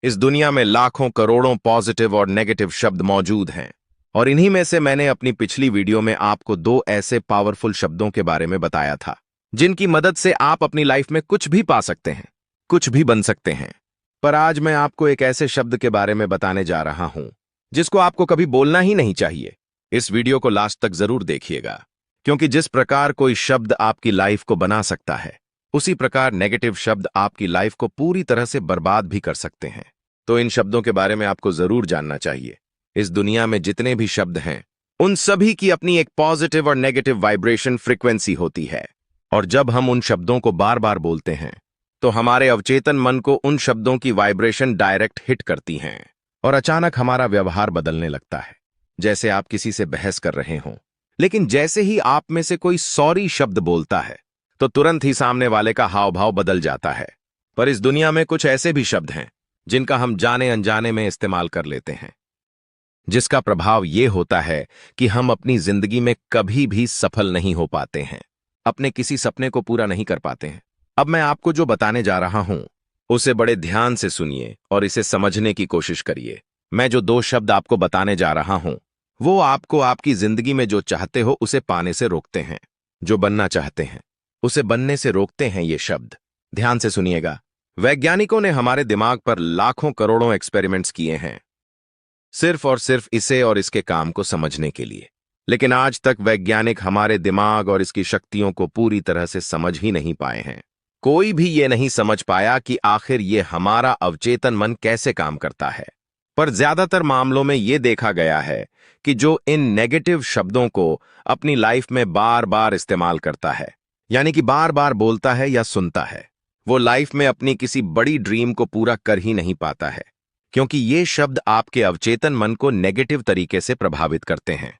इस दुनिया में लाखों करोड़ों पॉजिटिव और नेगेटिव शब्द मौजूद हैं और इन्हीं में से मैंने अपनी पिछली वीडियो में आपको दो ऐसे पावरफुल शब्दों के बारे में बताया था जिनकी मदद से आप अपनी लाइफ में कुछ भी पा सकते हैं, कुछ भी बन सकते हैं। पर आज मैं आपको एक ऐसे शब्द के बारे में बताने जा रहा हूं जिसको आपको कभी बोलना ही नहीं चाहिए। इस वीडियो को लास्ट तक जरूर देखिएगा, क्योंकि जिस प्रकार कोई शब्द आपकी लाइफ को बना सकता है, उसी प्रकार नेगेटिव शब्द आपकी लाइफ को पूरी तरह से बर्बाद भी कर सकते हैं। तो इन शब्दों के बारे में आपको जरूर जानना चाहिए। इस दुनिया में जितने भी शब्द हैं, उन सभी की अपनी एक पॉजिटिव और नेगेटिव वाइब्रेशन फ्रीक्वेंसी होती है, और जब हम उन शब्दों को बार बार बोलते हैं तो हमारे अवचेतन मन को उन शब्दों की वाइब्रेशन डायरेक्ट हिट करती हैं और अचानक हमारा व्यवहार बदलने लगता है। जैसे आप किसी से बहस कर रहे हों, लेकिन जैसे ही आप में से कोई सॉरी शब्द बोलता है तो तुरंत ही सामने वाले का हाव भाव बदल जाता है। पर इस दुनिया में कुछ ऐसे भी शब्द हैं जिनका हम जाने अनजाने में इस्तेमाल कर लेते हैं, जिसका प्रभाव यह होता है कि हम अपनी जिंदगी में कभी भी सफल नहीं हो पाते हैं, अपने किसी सपने को पूरा नहीं कर पाते हैं। अब मैं आपको जो बताने जा रहा हूं उसे बड़े ध्यान से सुनिए और इसे समझने की कोशिश करिए। मैं जो दो शब्द आपको बताने जा रहा हूं वो आपको आपकी जिंदगी में जो चाहते हो उसे पाने से रोकते हैं, जो बनना चाहते हैं उसे बनने से रोकते हैं। ये शब्द ध्यान से सुनिएगा। वैज्ञानिकों ने हमारे दिमाग पर लाखों करोड़ों एक्सपेरिमेंट्स किए हैं, सिर्फ और सिर्फ इसे और इसके काम को समझने के लिए। लेकिन आज तक वैज्ञानिक हमारे दिमाग और इसकी शक्तियों को पूरी तरह से समझ ही नहीं पाए हैं। कोई भी ये नहीं समझ पाया कि आखिर ये हमारा अवचेतन मन कैसे काम करता है। पर ज्यादातर मामलों में ये देखा गया है कि जो इन नेगेटिव शब्दों को अपनी लाइफ में बार बार इस्तेमाल करता है, यानी कि बार बार बोलता है या सुनता है, वो लाइफ में अपनी किसी बड़ी ड्रीम को पूरा कर ही नहीं पाता है, क्योंकि ये शब्द आपके अवचेतन मन को नेगेटिव तरीके से प्रभावित करते हैं,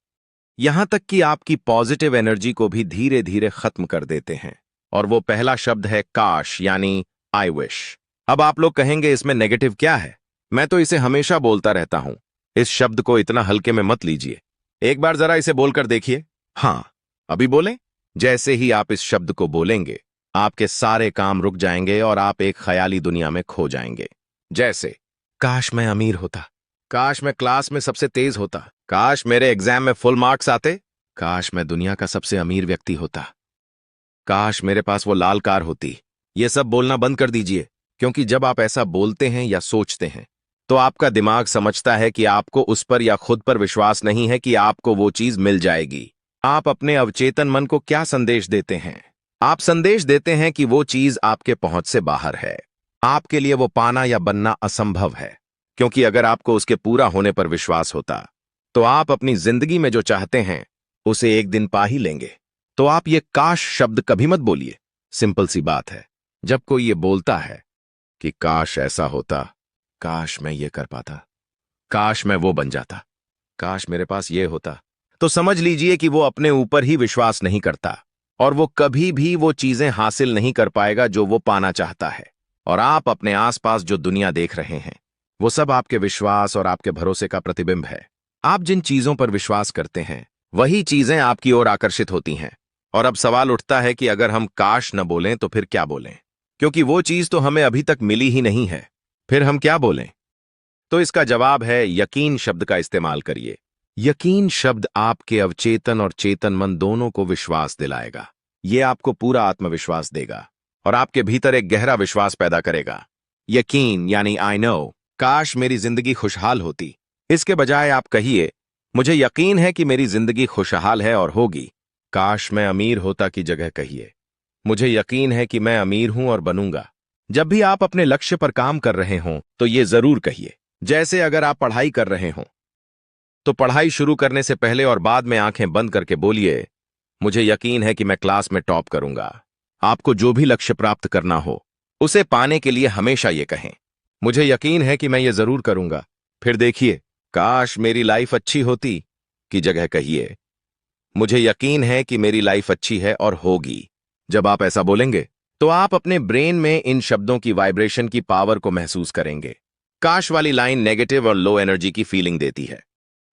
यहां तक कि आपकी पॉजिटिव एनर्जी को भी धीरे धीरे खत्म कर देते हैं। और वो पहला शब्द है काश, यानी आई विश। अब आप लोग कहेंगे इसमें नेगेटिव क्या है? मैं तो इसे हमेशा बोलता रहता हूं। इस शब्द को इतना हल्के में मत लीजिए, एक बार जरा इसे बोलकर देखिए। हां, अभी बोलें। जैसे ही आप इस शब्द को बोलेंगे, आपके सारे काम रुक जाएंगे और आप एक ख्याली दुनिया में खो जाएंगे। जैसे, काश मैं अमीर होता, काश मैं क्लास में सबसे तेज होता, काश मेरे एग्जाम में फुल मार्क्स आते, काश मैं दुनिया का सबसे अमीर व्यक्ति होता, काश मेरे पास वो लाल कार होती। ये सब बोलना बंद कर दीजिए, क्योंकि जब आप ऐसा बोलते हैं या सोचते हैं तो आपका दिमाग समझता है कि आपको उस पर या खुद पर विश्वास नहीं है कि आपको वो चीज मिल जाएगी। आप अपने अवचेतन मन को क्या संदेश देते हैं? आप संदेश देते हैं कि वो चीज आपके पहुंच से बाहर है, आपके लिए वो पाना या बनना असंभव है। क्योंकि अगर आपको उसके पूरा होने पर विश्वास होता तो आप अपनी जिंदगी में जो चाहते हैं उसे एक दिन पा ही लेंगे। तो आप ये काश शब्द कभी मत बोलिए। सिंपल सी बात है, जब कोई ये बोलता है कि काश ऐसा होता, काश मैं ये कर पाता, काश मैं वो बन जाता, काश मेरे पास ये होता, तो समझ लीजिए कि वो अपने ऊपर ही विश्वास नहीं करता और वो कभी भी वो चीजें हासिल नहीं कर पाएगा जो वो पाना चाहता है। और आप अपने आसपास जो दुनिया देख रहे हैं वो सब आपके विश्वास और आपके भरोसे का प्रतिबिंब है। आप जिन चीजों पर विश्वास करते हैं वही चीजें आपकी ओर आकर्षित होती हैं। और अब सवाल उठता है कि अगर हम काश न बोलें तो फिर क्या बोलें, क्योंकि वो चीज तो हमें अभी तक मिली ही नहीं है। फिर हम क्या बोलें? तो इसका जवाब है यकीन शब्द का इस्तेमाल करिए। यकीन शब्द आपके अवचेतन और चेतन मन दोनों को विश्वास दिलाएगा। ये आपको पूरा आत्मविश्वास देगा और आपके भीतर एक गहरा विश्वास पैदा करेगा। यकीन यानी आई नो, काश मेरी जिंदगी खुशहाल होती। इसके बजाय आप कहिए, मुझे यकीन है कि मेरी जिंदगी खुशहाल है और होगी। काश मैं अमीर होता की जगह कहिए, मुझे यकीन है कि मैं अमीर हूं और बनूंगा। जब भी आप अपने लक्ष्य पर काम कर रहे हों तो ये जरूर कहिए। जैसे अगर आप पढ़ाई कर रहे हों तो पढ़ाई शुरू करने से पहले और बाद में आंखें बंद करके बोलिए, मुझे यकीन है कि मैं क्लास में टॉप करूंगा। आपको जो भी लक्ष्य प्राप्त करना हो उसे पाने के लिए हमेशा ये कहें, मुझे यकीन है कि मैं ये जरूर करूंगा। फिर देखिए, काश मेरी लाइफ अच्छी होती की जगह कहिए, मुझे यकीन है कि मेरी लाइफ अच्छी है और होगी। जब आप ऐसा बोलेंगे तो आप अपने ब्रेन में इन शब्दों की वाइब्रेशन की पावर को महसूस करेंगे। काश वाली लाइन नेगेटिव और लो एनर्जी की फीलिंग देती है।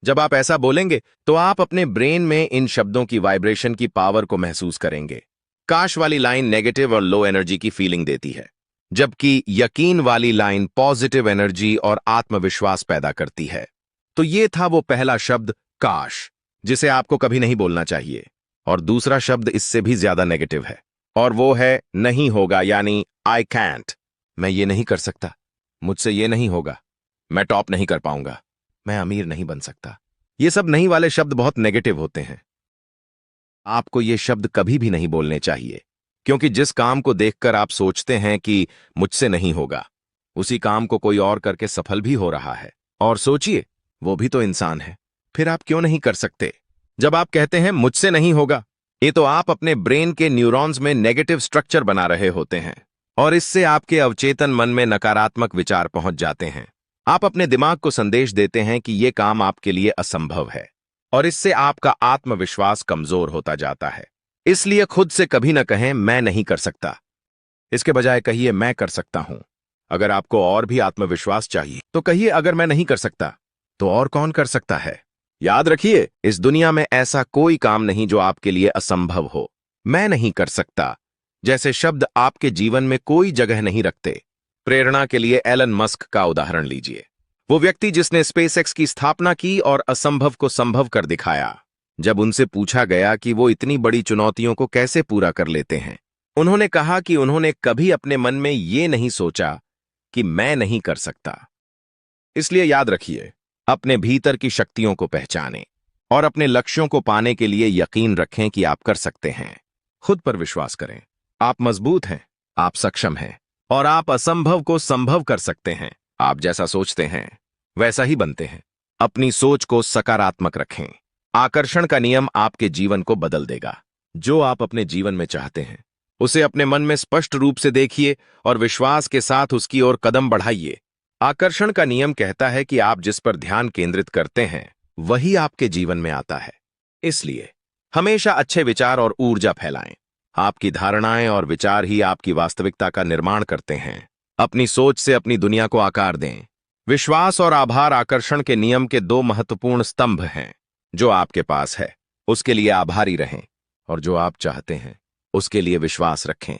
जब आप ऐसा बोलेंगे तो आप अपने ब्रेन में इन शब्दों की वाइब्रेशन की पावर को महसूस करेंगे। काश वाली लाइन नेगेटिव और लो एनर्जी की फीलिंग देती है। जबकि यकीन वाली लाइन पॉजिटिव एनर्जी और आत्मविश्वास पैदा करती है। तो ये था वो पहला शब्द काश, जिसे आपको कभी नहीं बोलना चाहिए। और दूसरा शब्द इससे भी ज्यादा नेगेटिव है, और वो है नहीं होगा, यानी आई कैंट। मैं ये नहीं कर सकता, मुझसे ये नहीं होगा, मैं टॉप नहीं कर पाऊंगा, मैं अमीर नहीं बन सकता। ये सब नहीं वाले शब्द बहुत नेगेटिव होते हैं। आपको ये शब्द कभी भी नहीं बोलने चाहिए, क्योंकि जिस काम को देखकर आप सोचते हैं कि मुझसे नहीं होगा, उसी काम को कोई और करके सफल भी हो रहा है। और सोचिए, वो भी तो इंसान है, फिर आप क्यों नहीं कर सकते? जब आप कहते हैं मुझसे नहीं होगा, ये तो आप अपने ब्रेन के न्यूरॉन्स में नेगेटिव स्ट्रक्चर बना रहे होते हैं, और इससे आपके अवचेतन मन में नकारात्मक विचार पहुंच जाते हैं। आप अपने दिमाग को संदेश देते हैं कि यह काम आपके लिए असंभव है, और इससे आपका आत्मविश्वास कमजोर होता जाता है। इसलिए खुद से कभी न कहें मैं नहीं कर सकता, इसके बजाय कहिए मैं कर सकता हूं। अगर आपको और भी आत्मविश्वास चाहिए तो कहिए अगर मैं नहीं कर सकता तो और कौन कर सकता है। याद रखिए, इस दुनिया में ऐसा कोई काम नहीं जो आपके लिए असंभव हो। मैं नहीं कर सकता जैसे शब्द आपके जीवन में कोई जगह नहीं रखते। प्रेरणा के लिए एलन मस्क का उदाहरण लीजिए, वो व्यक्ति जिसने स्पेसएक्स की स्थापना की और असंभव को संभव कर दिखाया। जब उनसे पूछा गया कि वो इतनी बड़ी चुनौतियों को कैसे पूरा कर लेते हैं, उन्होंने कहा कि उन्होंने कभी अपने मन में ये नहीं सोचा कि मैं नहीं कर सकता। इसलिए याद रखिए, अपने भीतर की शक्तियों को पहचानें और अपने लक्ष्यों को पाने के लिए यकीन रखें कि आप कर सकते हैं। खुद पर विश्वास करें, आप मजबूत हैं, आप सक्षम हैं, और आप असंभव को संभव कर सकते हैं। आप जैसा सोचते हैं वैसा ही बनते हैं। अपनी सोच को सकारात्मक रखें। आकर्षण का नियम आपके जीवन को बदल देगा। जो आप अपने जीवन में चाहते हैं उसे अपने मन में स्पष्ट रूप से देखिए और विश्वास के साथ उसकी ओर कदम बढ़ाइए। आकर्षण का नियम कहता है कि आप जिस पर ध्यान केंद्रित करते हैं वही आपके जीवन में आता है। इसलिए हमेशा अच्छे विचार और ऊर्जा फैलाएं। आपकी धारणाएं और विचार ही आपकी वास्तविकता का निर्माण करते हैं। अपनी सोच से अपनी दुनिया को आकार दें। विश्वास और आभार आकर्षण के नियम के दो महत्वपूर्ण स्तंभ हैं। जो आपके पास है उसके लिए आभारी रहें, और जो आप चाहते हैं उसके लिए विश्वास रखें।